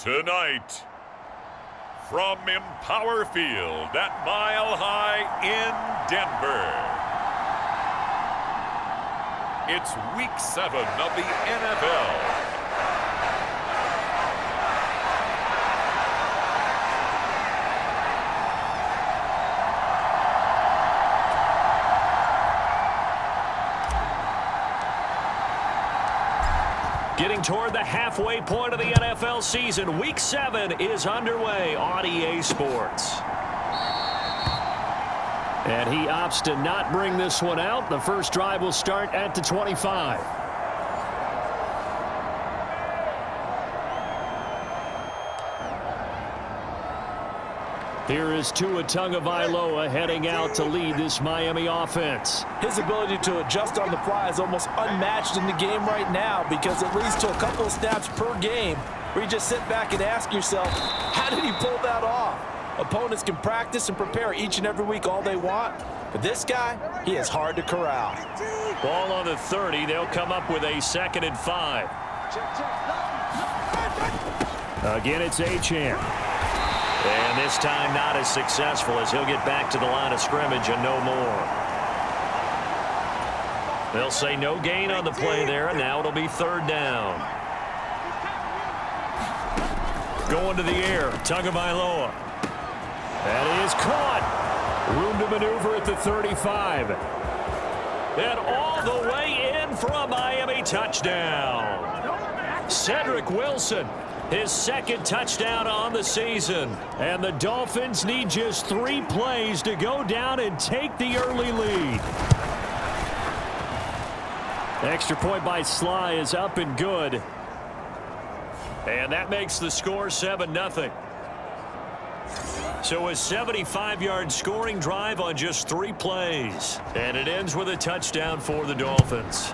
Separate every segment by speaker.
Speaker 1: Tonight, from Empower Field at Mile High in Denver, it's Week 7 of the NFL.
Speaker 2: Getting toward the halfway point of the NFL season, Week 7 is underway on EA Sports. And he opts to not bring this one out. The first drive will start at the 25. Here is Tua Tagovailoa heading out to lead this Miami offense.
Speaker 3: His ability to adjust on the fly is almost unmatched in the game right now because it leads to a couple of snaps per game where you just sit back and ask yourself, how did he pull that off? Opponents can practice and prepare each and every week all they want, but this guy, he is hard to corral.
Speaker 2: Ball on the 30. They'll come up with a 2nd and 5. Again, it's Achane. And this time not as successful as he'll get back to the line of scrimmage and no more. They'll say no gain on the play there, and now it'll be 3rd down. Going to the air, Tagovailoa. That is caught. Room to maneuver at the 35. And all the way in for a Miami touchdown. Cedric Wilson. His 2nd touchdown on the season. And the Dolphins need just 3 plays to go down and take the early lead. Extra point by Sly is up and good. And that makes the score 7-0. So a 75-yard scoring drive on just 3 plays. And it ends with a touchdown for the Dolphins.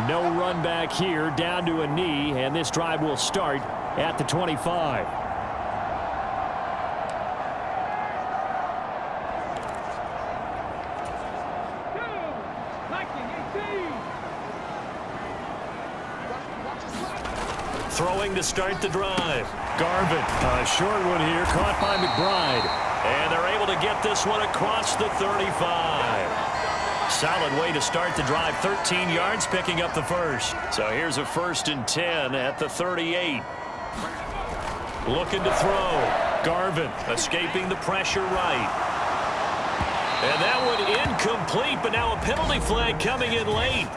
Speaker 2: No run back here, down to a knee, and this drive will start at the 25. Throwing to start the drive. Garvin, a short one here, caught by McBride. And they're able to get this one across the 35. Solid way to start the drive. 13 yards, picking up the first. So here's a 1st and 10 at the 38. Looking to throw. Garvin escaping the pressure right. And that one incomplete, but now a penalty flag coming in late.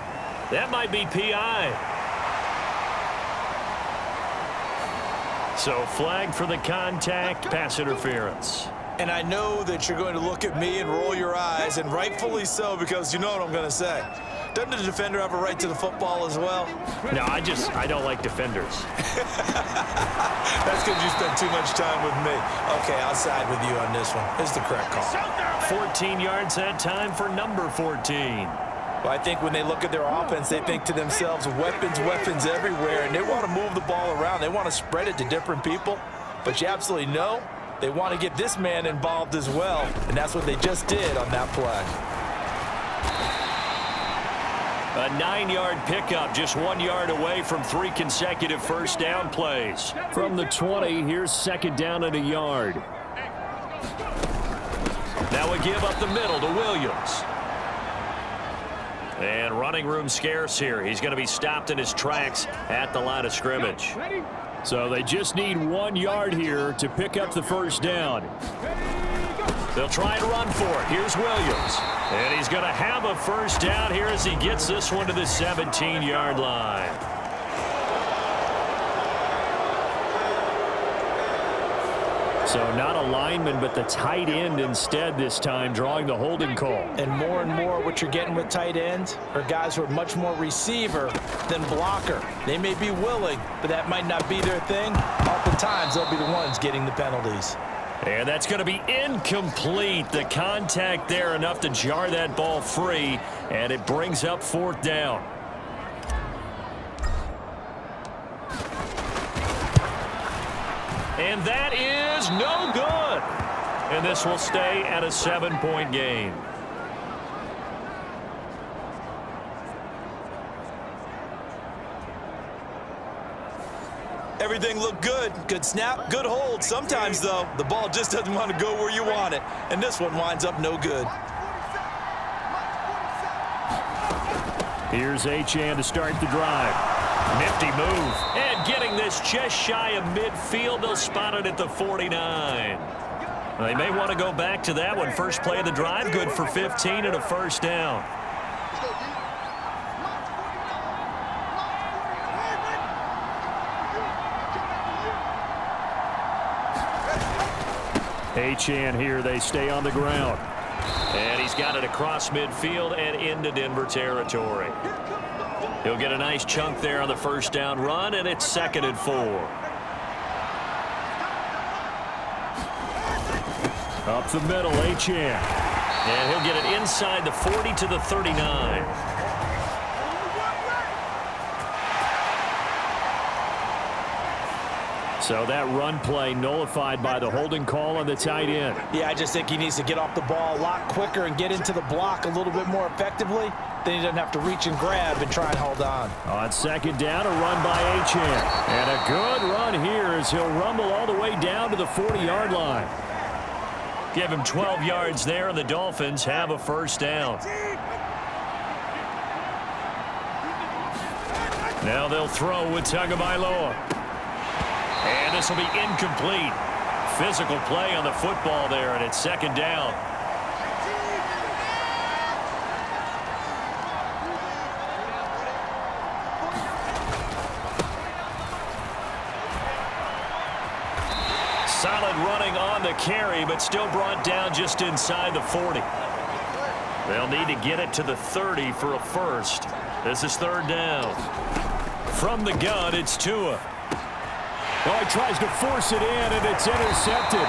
Speaker 2: That might be PI. So flag for the contact, pass interference.
Speaker 3: And I know that you're going to look at me and roll your eyes, and rightfully so, because you know what I'm going to say. Doesn't the defender have a right to the football as well?
Speaker 2: No, I don't like defenders.
Speaker 3: That's because you spend too much time with me. Okay, I'll side with you on this one. It's the correct call.
Speaker 2: 14 yards that time for number 14.
Speaker 3: Well, I think when they look at their offense, they think to themselves, weapons, weapons everywhere, and they want to move the ball around. They want to spread it to different people, but you absolutely know they want to get this man involved as well, and that's what they just did on that play.
Speaker 2: A 9-yard pickup, just 1 yard away from 3 consecutive 1st down plays. From the 20, here's 2nd down and a yard. Now a give up the middle to Williams. And running room scarce here. He's going to be stopped in his tracks at the line of scrimmage. So they just need 1 yard here to pick up the 1st down. They'll try and run for it. Here's Williams. And he's going to have a 1st down here as he gets this one to the 17-yard line. So not a lineman, but the tight end instead this time, drawing the holding call.
Speaker 3: And more what you're getting with tight ends are guys who are much more receiver than blocker. They may be willing, but that might not be their thing. Oftentimes, they'll be the ones getting the penalties.
Speaker 2: And that's going to be incomplete. The contact there enough to jar that ball free, and it brings up 4th down. And that is no good. And this will stay at a 7-point game.
Speaker 3: Everything looked good. Good snap, good hold. Sometimes, though, the ball just doesn't want to go where you want it. And this one winds up no good.
Speaker 2: Here's Achane to start the drive. Nifty move. And getting this just shy of midfield. They'll spot it at the 49. They may want to go back to that one. First play of the drive, good for 15 and a first down. Achane here, they stay on the ground. And he's got it across midfield and into Denver territory. He'll get a nice chunk there on the first down run, and it's 2nd and 4. Up the middle, Achane. And he'll get it inside the 40 to the 39. So that run play nullified by the holding call on the tight end.
Speaker 3: Yeah, I just think he needs to get off the ball a lot quicker and get into the block a little bit more effectively. Then he doesn't have to reach and grab and try and hold on.
Speaker 2: On 2nd down, a run by Achane. And a good run here as he'll rumble all the way down to the 40-yard line. Give him 12 yards there, and the Dolphins have a first down. Now they'll throw with Tagovailoa. And this will be incomplete. Physical play on the football there, and it's 2nd down. Solid running on the carry, but still brought down just inside the 40. They'll need to get it to the 30 for a first. This is 3rd down. From the gun, it's Tua. Oh, he tries to force it in, and it's intercepted.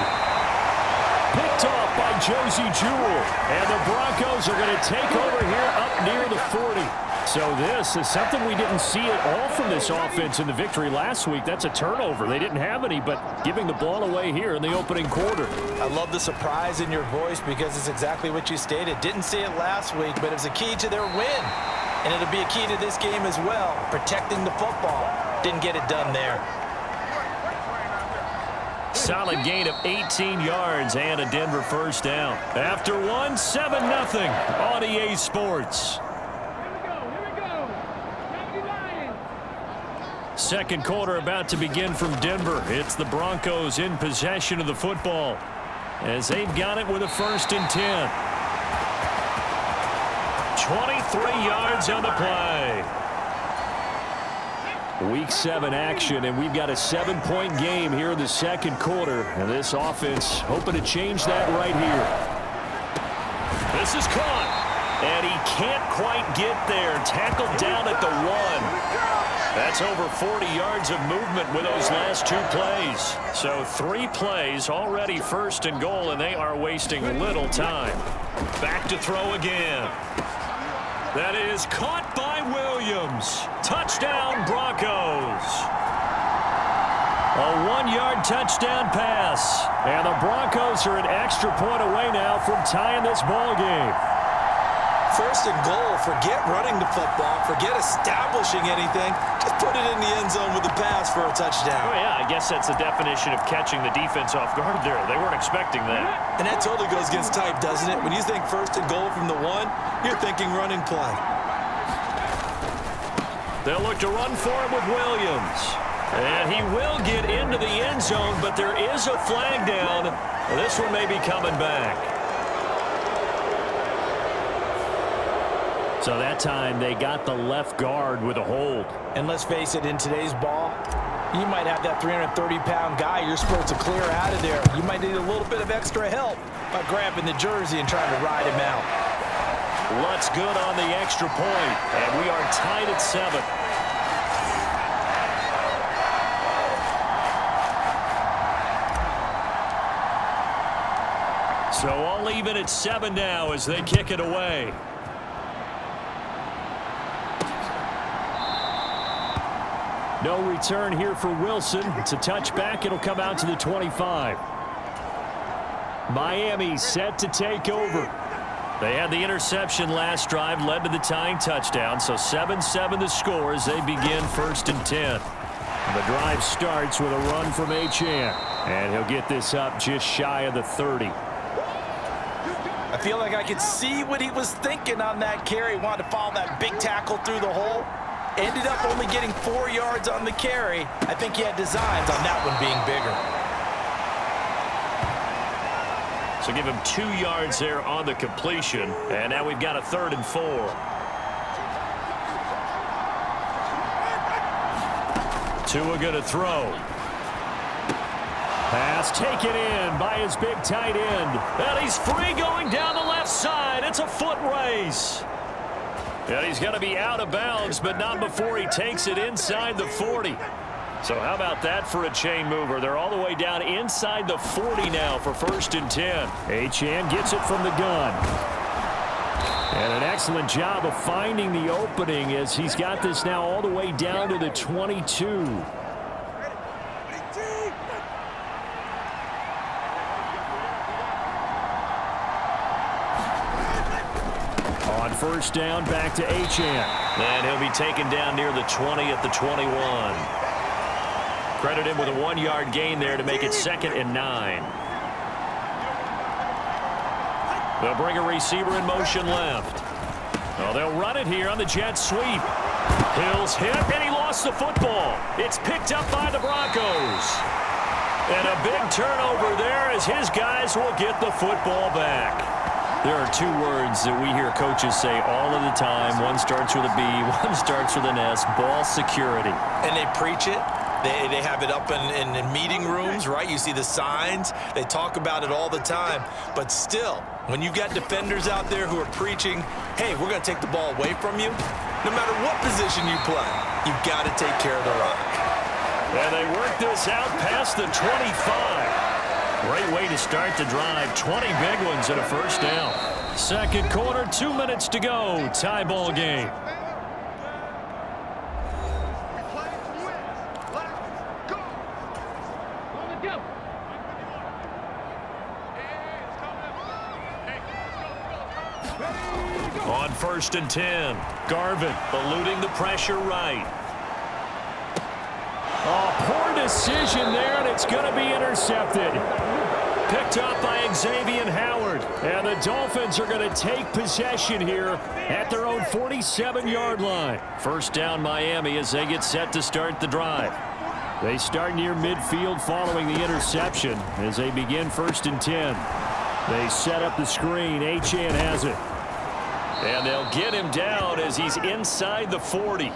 Speaker 2: Picked off by Josie Jewell. And the Broncos are going to take over here up near the 40. So this is something we didn't see at all from this offense in the victory last week. That's a turnover. They didn't have any, but giving the ball away here in the opening quarter.
Speaker 3: I love the surprise in your voice because it's exactly what you stated. Didn't see it last week, but it was a key to their win. And it'll be a key to this game as well, protecting the football. Didn't get it done there.
Speaker 2: Solid gain of 18 yards and a Denver first down. After one, 7-0 on EA Sports. Second quarter about to begin from Denver. It's the Broncos in possession of the football as they've got it with a 1st and 10. 23 yards on the play. Week 7 action, and we've got a 7-point game here in the second quarter. And this offense hoping to change that right here. This is caught, and he can't quite get there. Tackled down at the 1. That's over 40 yards of movement with those last 2 plays. So 3 plays already 1st and goal, and they are wasting little time. Back to throw again. That is caught by Williams. Touchdown, Broncos. A 1-yard touchdown pass. And the Broncos are an extra point away now from tying this ball game.
Speaker 3: 1st and goal. Forget running the football. Forget establishing anything. Just put it in the end zone with a pass for a touchdown.
Speaker 2: Oh, yeah, I guess that's the definition of catching the defense off guard there. They weren't expecting that.
Speaker 3: And that totally goes against type, doesn't it? When you think 1st and goal from the 1, you're thinking running play.
Speaker 2: They'll look to run for him with Williams. And he will get into the end zone, but there is a flag down. This one may be coming back. So that time they got the left guard with a hold.
Speaker 3: And let's face it, in today's ball, you might have that 330-pound guy you're supposed to clear out of there. You might need a little bit of extra help by grabbing the jersey and trying to ride him out.
Speaker 2: Lutz good on the extra point, and we are tied at 7. So all even at 7 now as they kick it away. No return here for Wilson. It's a touchback. It'll come out to the 25. Miami set to take over. They had the interception last drive, led to the tying touchdown. So 7-7 the score as they begin 1st and 10. The drive starts with a run from Achane. And he'll get this up just shy of the 30.
Speaker 3: I feel like I could see what he was thinking on that carry. Wanted to follow that big tackle through the hole. Ended up only getting 4 yards on the carry. I think he had designs on that one being bigger.
Speaker 2: So give him 2 yards there on the completion. And now we've got a 3rd and 4. Tua going to throw. Pass taken in by his big tight end. And he's free going down the left side. It's a foot race. And he's going to be out of bounds, but not before he takes it inside the 40. So how about that for a chain mover? They're all the way down inside the 40 now for 1st and 10. Achane gets it from the gun. And an excellent job of finding the opening as he's got this now all the way down to the 22. On 1st down, back to Achane. And he'll be taken down near the 20 at the 21. Credit him with a 1-yard gain there to make it 2nd and 9. They'll bring a receiver in motion left. Oh, they'll run it here on the jet sweep. Hill's hit, and he lost the football. It's picked up by the Broncos. And a big turnover there as his guys will get the football back. There are 2 words that we hear coaches say all of the time. One starts with a B, one starts with an S, ball security.
Speaker 3: And they preach it. They have it up in meeting rooms, right? You see the signs. They talk about it all the time. But still, when you've got defenders out there who are preaching, hey, we're going to take the ball away from you, no matter what position you play, you've got to take care of the rock.
Speaker 2: And they work this out past the 25. Great way to start the drive. 20 big ones and a 1st down. 2nd quarter, 2 minutes to go. Tie ball game. On 1st and 10, Garvin eluding the pressure right. Oh, poor decision there, and it's going to be intercepted. Picked up by Xavier Howard. And the Dolphins are going to take possession here at their own 47-yard line. 1st down Miami as they get set to start the drive. They start near midfield following the interception as they begin 1st and 10. They set up the screen. Achane has it. And they'll get him down as he's inside the 40.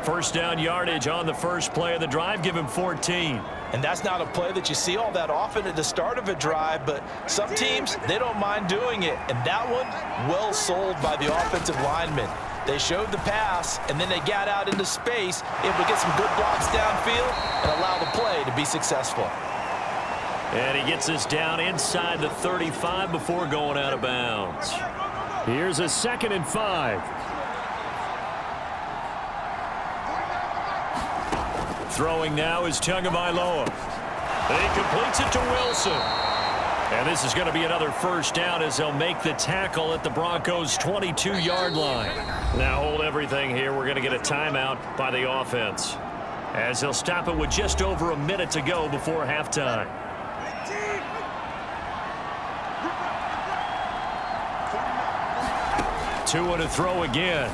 Speaker 2: 1st down yardage on the first play of the drive. Give him 14.
Speaker 3: And that's not a play that you see all that often at the start of a drive, but some teams, they don't mind doing it. And that one, well sold by the offensive lineman. They showed the pass, and then they got out into space, able to get some good blocks downfield and allow the play to be successful.
Speaker 2: And he gets us down inside the 35 before going out of bounds. Here's a 2nd and 5. Throwing now is Tagovailoa. He completes it to Wilson. And this is going to be another 1st down as they'll make the tackle at the Broncos' 22-yard line. Now hold everything here. We're going to get a timeout by the offense as they'll stop it with just over a minute to go before halftime. Tua to throw again.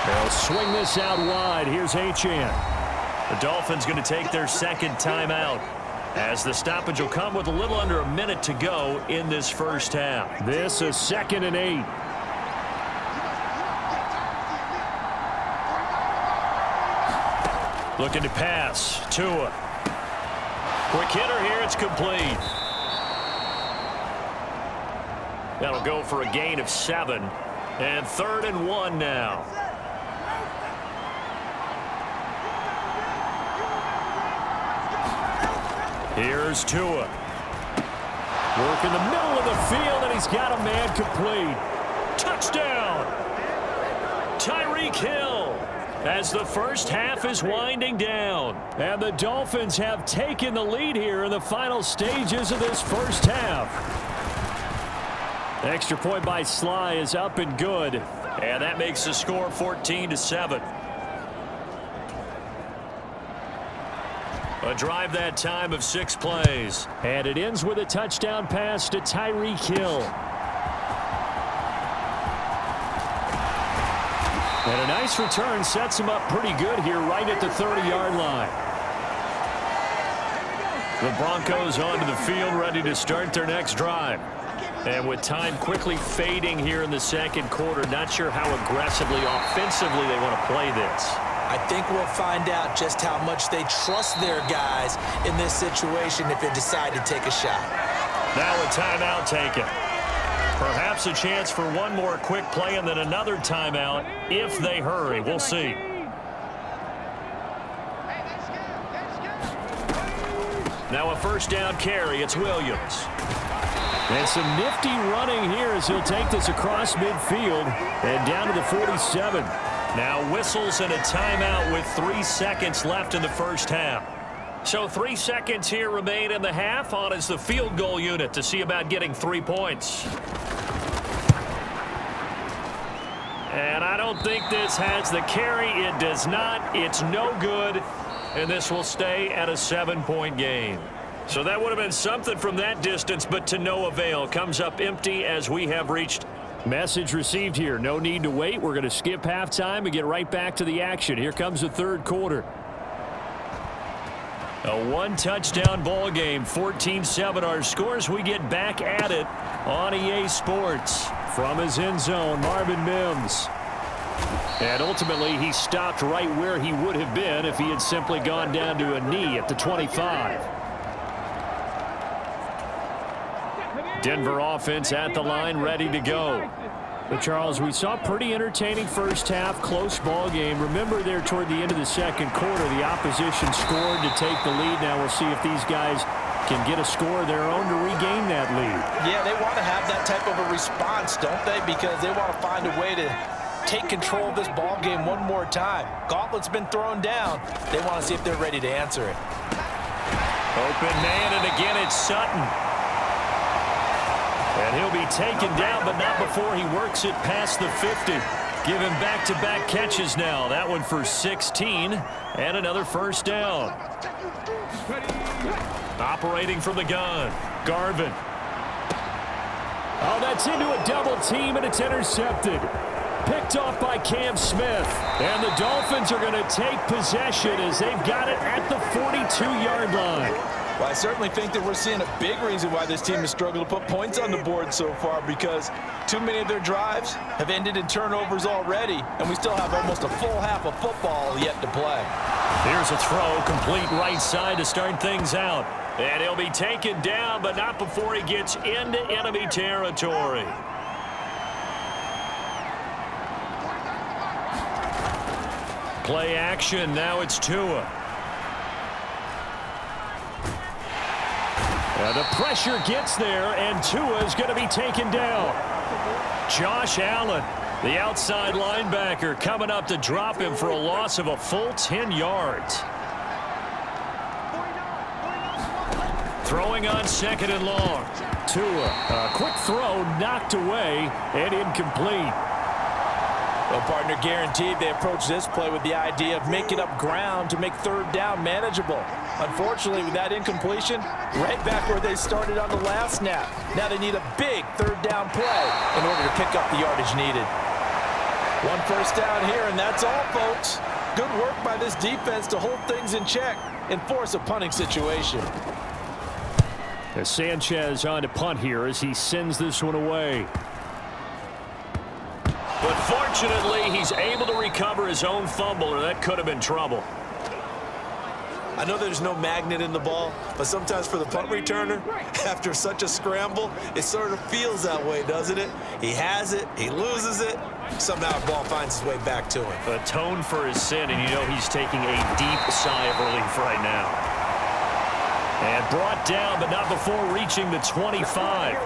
Speaker 2: They'll swing this out wide. Here's Achane. The Dolphins going to take their 2nd timeout as the stoppage will come with a little under a minute to go in this 1st half. This is 2nd and 8. Looking to pass. Tua. Quick hitter here. It's complete. That'll go for a gain of 7. And 3rd and 1 now. Here's Tua. Work in the middle of the field, and he's got a man complete. Touchdown! Tyreek Hill as the 1st half is winding down. And the Dolphins have taken the lead here in the final stages of this 1st half. Extra point by Sly is up and good. And that makes the score 14-7. A drive that time of 6 plays.
Speaker 4: And it ends with a touchdown pass to Tyreek Hill. And a nice return sets him up pretty good here right at the 30-yard line. The Broncos onto the field ready to start their next drive. And with time quickly fading here in the second quarter, not sure how aggressively, offensively they want to play this.
Speaker 3: I think we'll find out just how much they trust their guys in this situation if they decide to take a shot.
Speaker 2: Now a timeout taken. Perhaps a chance for one more quick play and then another timeout if they hurry. We'll see. Now a first down carry. It's Williams.
Speaker 4: And some nifty running here as he'll take this across midfield and down to the 47.
Speaker 2: Now whistles and a timeout with 3 seconds left in the first half. So 3 seconds here remain in the half. On is the field goal unit to see about getting 3 points. And I don't think this has the carry. It does not. It's no good. And this will stay at a 7-point game. So that would have been something from that distance, but to no avail. Comes up empty as we have reached.
Speaker 4: Message received here. No need to wait. We're going to skip halftime and get right back to the action. Here comes the third quarter. A one-touchdown ball game, 14-7 our scores. We get back at it on EA Sports. From his end zone, Marvin Mims. And ultimately, he stopped right where he would have been if he had simply gone down to a knee at the 25. Denver offense at the line, ready to go. But Charles, we saw pretty entertaining first half, close ball game. Remember there toward the end of the second quarter, the opposition scored to take the lead. Now we'll see if these guys can get a score of their own to regain that lead.
Speaker 3: Yeah, they want to have that type of a response, don't they? Because they want to find a way to take control of this ball game one more time. Gauntlet's been thrown down. They want to see if they're ready to answer it.
Speaker 2: Open man, and again it's Sutton. And he'll be taken down, but not before he works it past the 50. Give him back-to-back catches now. That one for 16 and another first down. Operating from the gun, Garvin.
Speaker 4: Oh, that's into a double team, and it's intercepted. Picked off by Cam Smith. And the Dolphins are going to take possession as they've got it at the 42-yard line.
Speaker 3: Well, I certainly think that we're seeing a big reason why this team has struggled to put points on the board so far, because too many of their drives have ended in turnovers already, and we still have almost a full half of football yet to play.
Speaker 2: Here's a throw, complete right side to start things out. And he'll be taken down, but not before he gets into enemy territory. Play action, now it's Tua.
Speaker 4: The pressure gets there, and Tua is going to be taken down.
Speaker 2: Josh Allen, the outside linebacker, coming up to drop him for a loss of a full 10 yards. Throwing on second and long.
Speaker 4: Tua, a quick throw knocked away and incomplete.
Speaker 3: Well, partner, guaranteed they approach this play with the idea of making up ground to make third down manageable. Unfortunately, with that incompletion, right back where they started on the last snap. Now they need a big third down play in order to pick up the yardage needed. One first down here, and that's all, folks. Good work by this defense to hold things in check and force a punting situation.
Speaker 4: As Sanchez on to punt here as he sends this one away.
Speaker 2: But fortunately, he's able to recover his own fumble, or that could have been trouble.
Speaker 5: I know there's no magnet in the ball, but sometimes for the punt returner, after such a scramble, it sort of feels that way, doesn't it? He has it, he loses it, somehow the ball finds its way back to him.
Speaker 2: Atone for his sin, and you know he's taking a deep sigh of relief right now. And brought down, but not before reaching the 25.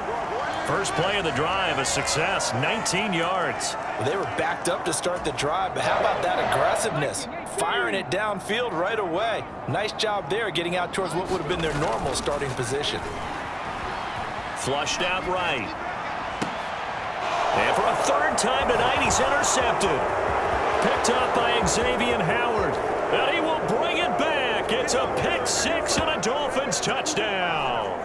Speaker 2: First play of the drive, a success, 19 yards.
Speaker 3: Well, they were backed up to start the drive, but how about that aggressiveness? Firing it downfield right away. Nice job there getting out towards what would have been their normal starting position.
Speaker 2: Flushed out right. And for a third time tonight, he's intercepted. Picked up by Xavier Howard. And he will bring it back gets a pick six and a Dolphins touchdown.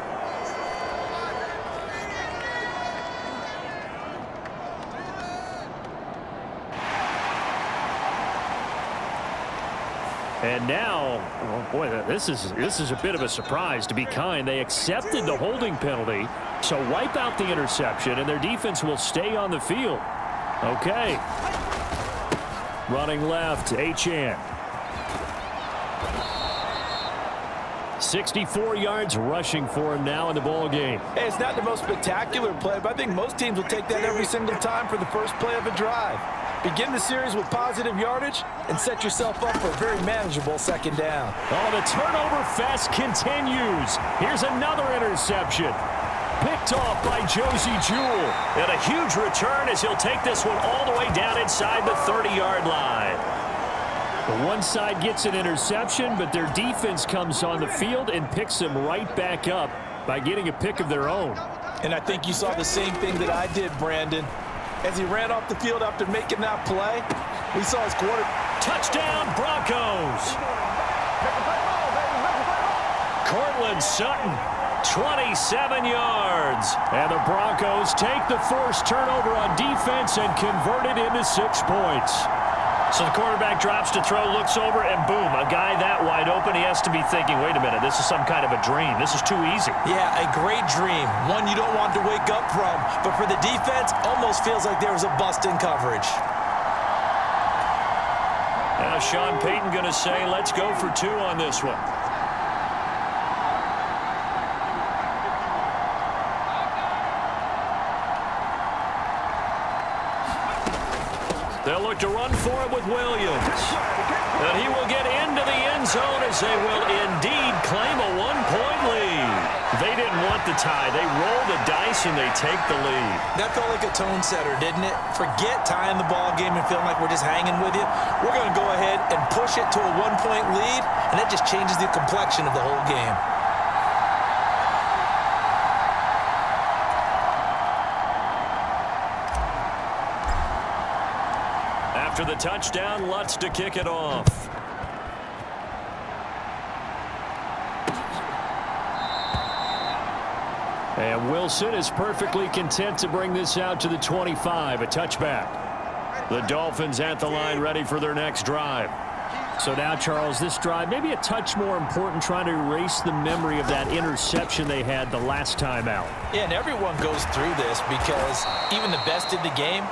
Speaker 4: And now, oh boy, this is a bit of a surprise, to be kind. They accepted the holding penalty, so wipe out the interception, and their defense will stay on the field. Okay. Running left, Achane. 64 yards rushing for him now in the ball game.
Speaker 3: Hey, it's not the most spectacular play, but I think most teams will take that every single time for the first play of a drive. Begin the series with positive yardage and set yourself up for a very manageable second down.
Speaker 4: Oh, the turnover fest continues. Here's another interception. Picked off by Josie Jewell.
Speaker 2: And a huge return as he'll take this one all the way down inside the 30-yard line.
Speaker 4: The one side gets an interception, but their defense comes on the field and picks them right back up by getting a pick of their own.
Speaker 3: And I think you saw the same thing that I did, Brandon. As he ran off the field after making that play, we saw his quarter.
Speaker 2: Touchdown, Broncos. Cortland Sutton, 27 yards.
Speaker 4: And the Broncos take the first turnover on defense and convert it into 6 points.
Speaker 2: So the quarterback drops to throw, looks over, and boom, a guy that wide open. He has to be thinking, wait a minute, this is some kind of a dream. This is too easy.
Speaker 5: Yeah, a great dream. One you don't want to wake up from. But for the defense, almost feels like there was a bust in coverage.
Speaker 2: Now Sean Payton going to say, let's go for 2 on this one. They'll look to run for it with Williams. And he will get into the end zone as they will indeed claim a 1-point lead. They didn't want the tie. They roll the dice and they take the lead.
Speaker 5: That felt like a tone setter, didn't it? Forget tying the ball game and feeling like we're just hanging with you. We're going to go ahead and push it to a 1-point lead, and that just changes the complexion of the whole game.
Speaker 2: After the touchdown, Lutz to kick it off.
Speaker 4: And Wilson is perfectly content to bring this out to the 25, a touchback. The Dolphins at the line ready for their next drive. So now, Charles, this drive maybe a touch more important, trying to erase the memory of that interception they had the last time out.
Speaker 3: Yeah, and everyone goes through this because even the best in the game,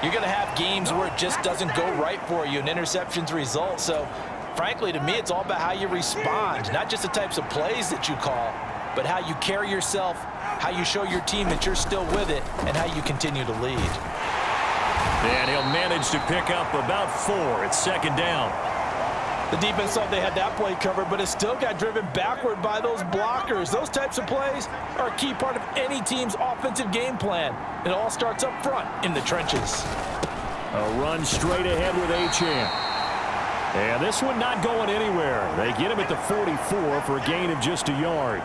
Speaker 3: you're going to have games where it just doesn't go right for you, and interceptions result. So, frankly, to me, it's all about how you respond, not just the types of plays that you call, but how you carry yourself, how you show your team that you're still with it, and how you continue to lead.
Speaker 2: And he'll manage to pick up about 4. It's second down.
Speaker 3: The defense thought they had that play covered, but it still got driven backward by those blockers. Those types of plays are a key part of any team's offensive game plan. It all starts up front in the trenches.
Speaker 4: A run straight ahead with Achane. And this one not going anywhere. They get him at the 44 for a gain of just a yard.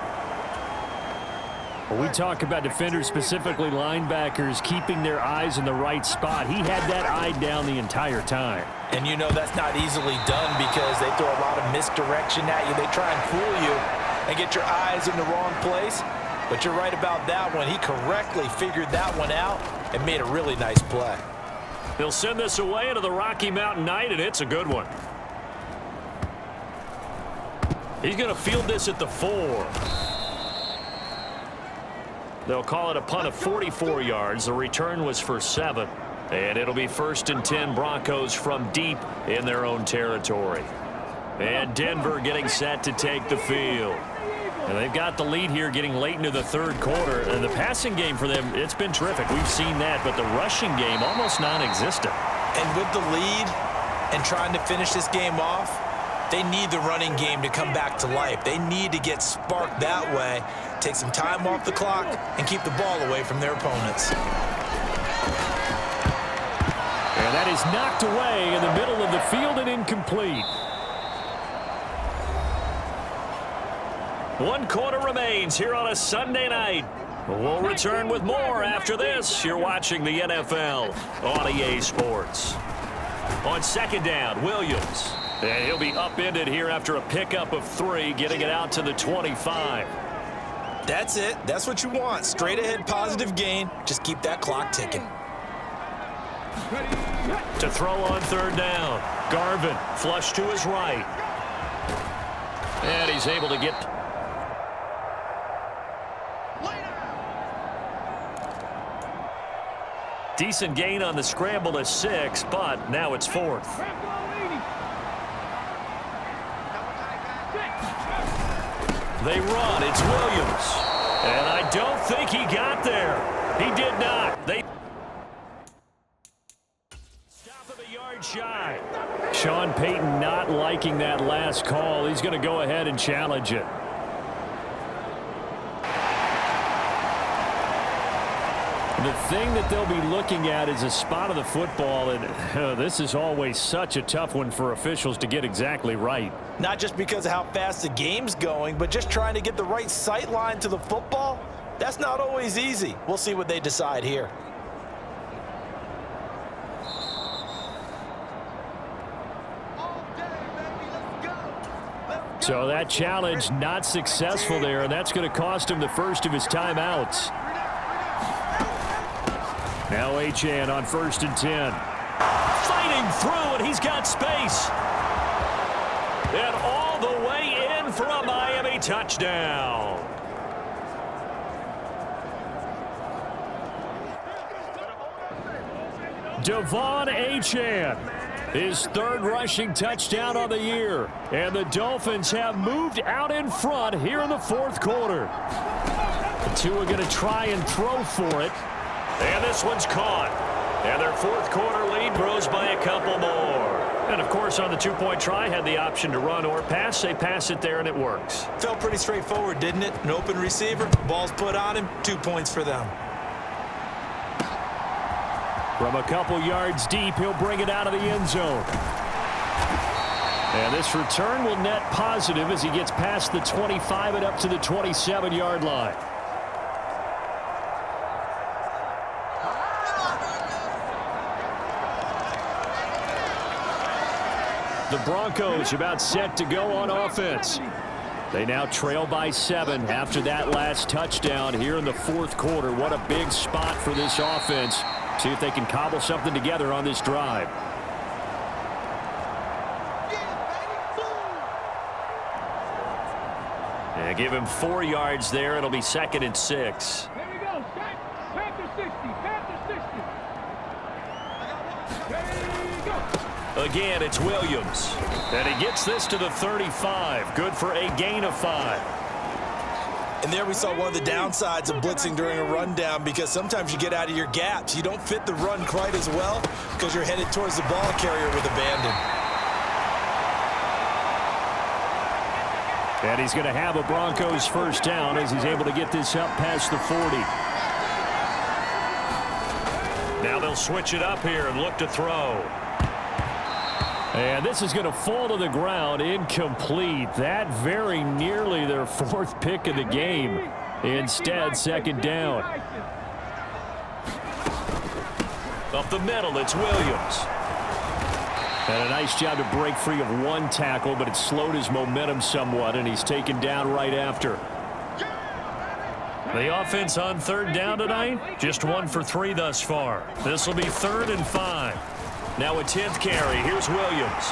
Speaker 4: When we talk about defenders, specifically linebackers, keeping their eyes in the right spot, he had that eye down the entire time.
Speaker 3: And you know that's not easily done because they throw a lot of misdirection at you. They try and fool you and get your eyes in the wrong place. But you're right about that one. He correctly figured that one out and made a really nice play.
Speaker 2: He'll send this away into the Rocky Mountain night, and it's a good one. He's going to field this at the 4. They'll call it a punt of 44 yards. The return was for 7. And it'll be 1st and 10 Broncos from deep in their own territory. And Denver getting set to take the field. And they've got the lead here getting late into the 3rd quarter. And the passing game for them, it's been terrific. We've seen that. But the rushing game, almost non-existent.
Speaker 5: And with the lead and trying to finish this game off, they need the running game to come back to life. They need to get sparked that way, take some time off the clock, and keep the ball away from their opponents.
Speaker 4: And that is knocked away in the middle of the field and incomplete.
Speaker 2: 1 quarter remains here on a Sunday night. We'll return with more after this. You're watching the NFL on EA Sports. On second down, Williams. And he'll be upended here after a pickup of 3, getting it out to the 25.
Speaker 5: That's it. That's what you want. Straight ahead positive gain. Just keep that clock ticking.
Speaker 2: To throw on 3rd down. Garvin flush to his right. And he's able to get... Decent gain on the scramble to 6, but now it's 4th. They run. It's Williams. And I don't think he got there. He did not. They stop of a yard shy.
Speaker 4: Sean Payton not liking that last call. He's going to go ahead and challenge it. The thing that they'll be looking at is a spot of the football, and this is always such a tough one for officials to get exactly right.
Speaker 3: Not just because of how fast the game's going, but just trying to get the right sight line to the football. That's not always easy. We'll see what they decide here.
Speaker 4: So that challenge not successful there, and that's going to cost him the first of his timeouts. Now Achane on 1st and 10.
Speaker 2: Fighting through, and he's got space. And all the way in for a Miami touchdown.
Speaker 4: Devon Achane, his 3rd rushing touchdown on the year. And the Dolphins have moved out in front here in the 4th quarter. The two are going to try and throw for it.
Speaker 2: And this one's caught. And their 4th quarter lead grows by a couple more. And, of course, on the 2-point try, had the option to run or pass. They pass it there, and it works.
Speaker 5: Felt pretty straightforward, didn't it? An open receiver, ball's put on him, 2 points for them.
Speaker 4: From a couple yards deep, he'll bring it out of the end zone. And this return will net positive as he gets past the 25 and up to the 27-yard line. The Broncos about set to go on offense. They now trail by 7 after that last touchdown here in the 4th quarter. What a big spot for this offense. See if they can cobble something together on this drive.
Speaker 2: Yeah, give him 4 yards there. It'll be 2nd and 6.
Speaker 6: There we go. Panther 60. Panther 60. There you go.
Speaker 2: Again, it's Williams. And he gets this to the 35. Good for a gain of 5.
Speaker 5: And there we saw one of the downsides of blitzing during a rundown, because sometimes you get out of your gaps. You don't fit the run quite as well because you're headed towards the ball carrier with abandon.
Speaker 4: And he's going to have a Broncos first down as he's able to get this up past the 40.
Speaker 2: Now they'll switch it up here and look to throw.
Speaker 4: And this is going to fall to the ground, incomplete. That very nearly their 4th pick of the game. Instead, 2nd down.
Speaker 2: Up the middle, it's Williams.
Speaker 4: And a nice job to break free of 1 tackle, but it slowed his momentum somewhat, and he's taken down right after.
Speaker 2: The offense on 3rd down tonight, just 1 for 3 thus far. This will be 3rd and 5. Now a 10th carry. Here's Williams.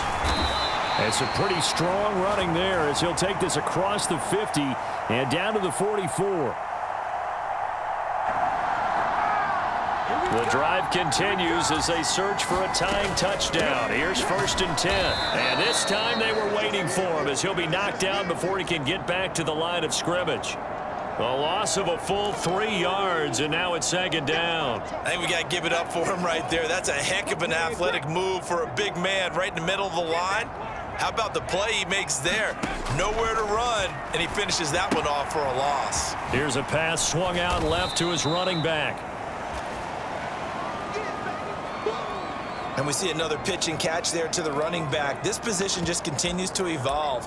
Speaker 4: It's a pretty strong running there as he'll take this across the 50 and down to the 44.
Speaker 2: The drive continues as they search for a tying touchdown. Here's 1st and 10. And this time they were waiting for him as he'll be knocked down before he can get back to the line of scrimmage. A loss of a full 3 yards, and now it's 2nd down.
Speaker 5: I think we got to give it up for him right there. That's a heck of an athletic move for a big man right in the middle of the line. How about the play he makes there? Nowhere to run, and he finishes that one off for a loss.
Speaker 2: Here's a pass swung out left to his running back.
Speaker 5: And we see another pitch and catch there to the running back. This position just continues to evolve.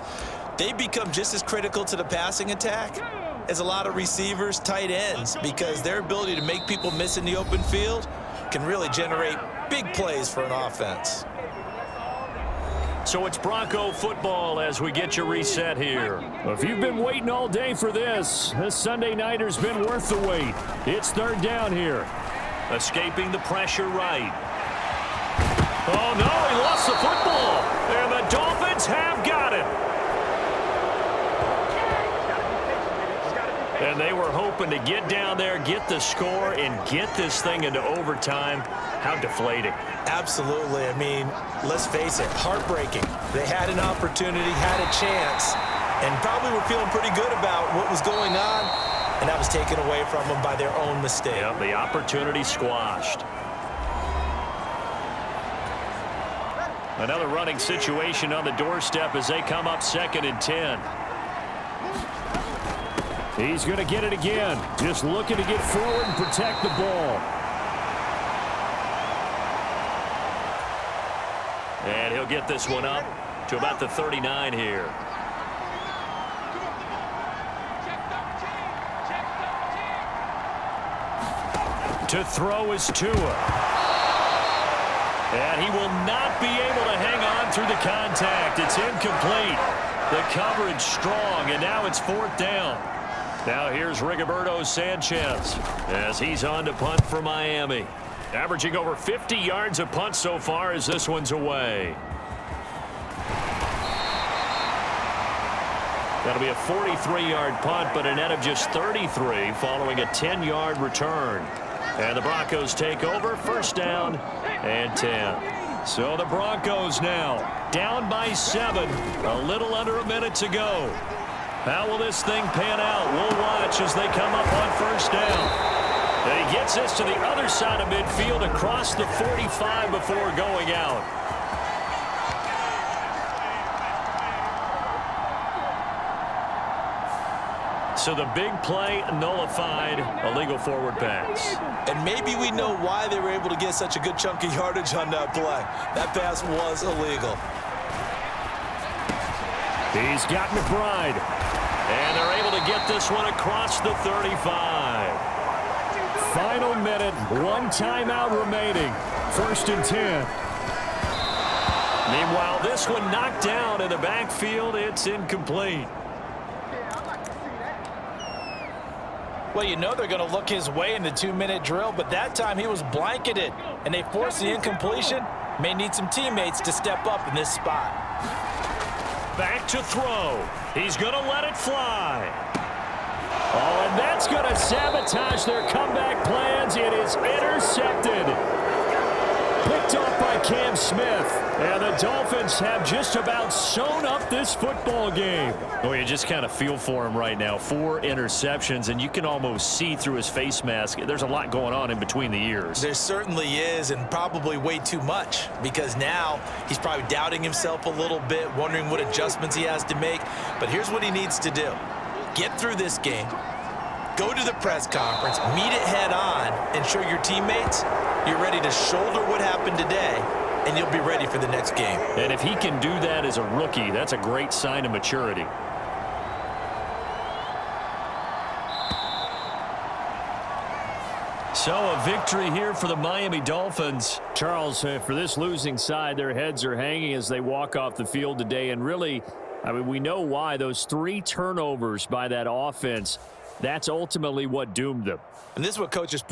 Speaker 5: They become just as critical to the passing attack as a lot of receivers, tight ends, because their ability to make people miss in the open field can really generate big plays for an offense.
Speaker 2: So it's Bronco football as we get you reset here.
Speaker 4: If you've been waiting all day for this Sunday nighter's been worth the wait. It's third down here.
Speaker 2: Escaping the pressure right. Oh, no, he lost the football. And the Dolphins have got it. And they were hoping to get down there, get the score, and get this thing into overtime. How deflating.
Speaker 5: Absolutely. I mean, let's face it, heartbreaking. They had an opportunity, had a chance, and probably were feeling pretty good about what was going on, and that was taken away from them by their own mistake.
Speaker 2: Yep, the opportunity squashed. Another running situation on the doorstep as they come up 2nd and 10.
Speaker 4: He's going to get it again. Just looking to get forward and protect the ball.
Speaker 2: And he'll get this one up to about the 39 here. To throw is Tua. And he will not be able to hang on through the contact. It's incomplete. The coverage strong, and now it's 4th down. Now here's Rigoberto Sanchez as he's on to punt for Miami. Averaging over 50 yards a punt so far as this one's away. That'll be a 43-yard punt, but a net of just 33 following a 10-yard return. And the Broncos take over, 1st down and 10. So the Broncos now down by 7, a little under a minute to go. How will this thing pan out? We'll watch as they come up on 1st down. And he gets this to the other side of midfield across the 45 before going out. So the big play nullified, a legal forward pass.
Speaker 5: And maybe we know why they were able to get such a good chunk of yardage on that play. That pass was illegal.
Speaker 4: He's got McBride.
Speaker 2: And they're able to get this one across the 35.
Speaker 4: Final minute, 1 timeout remaining. 1st and 10.
Speaker 2: Meanwhile, this one knocked down in the backfield. It's incomplete.
Speaker 3: Well, you know they're going to look his way in the 2-minute drill, but that time he was blanketed, and they forced the incompletion. May need some teammates to step up in this spot.
Speaker 2: Back to throw. He's going to let it fly.
Speaker 4: Oh, and that's going to sabotage their comeback plans. It is intercepted. Picked off by Cam Smith. And the Dolphins have just about sewn up this football game.
Speaker 2: Oh, you just kind of feel for him right now. 4 interceptions, and you can almost see through his face mask. There's a lot going on in between the ears.
Speaker 5: There certainly is, and probably way too much, because now he's probably doubting himself a little bit, wondering what adjustments he has to make. But here's what he needs to do. Get through this game, go to the press conference, meet it head on, and show your teammates you're ready to shoulder what happened today, and you'll be ready for the next game.
Speaker 2: And if he can do that as a rookie, that's a great sign of maturity. So a victory here for the Miami Dolphins.
Speaker 4: Charles, for this losing side, their heads are hanging as they walk off the field today. And really, I mean, we know why. Those 3 turnovers by that offense, that's ultimately what doomed them.
Speaker 5: And this is what coaches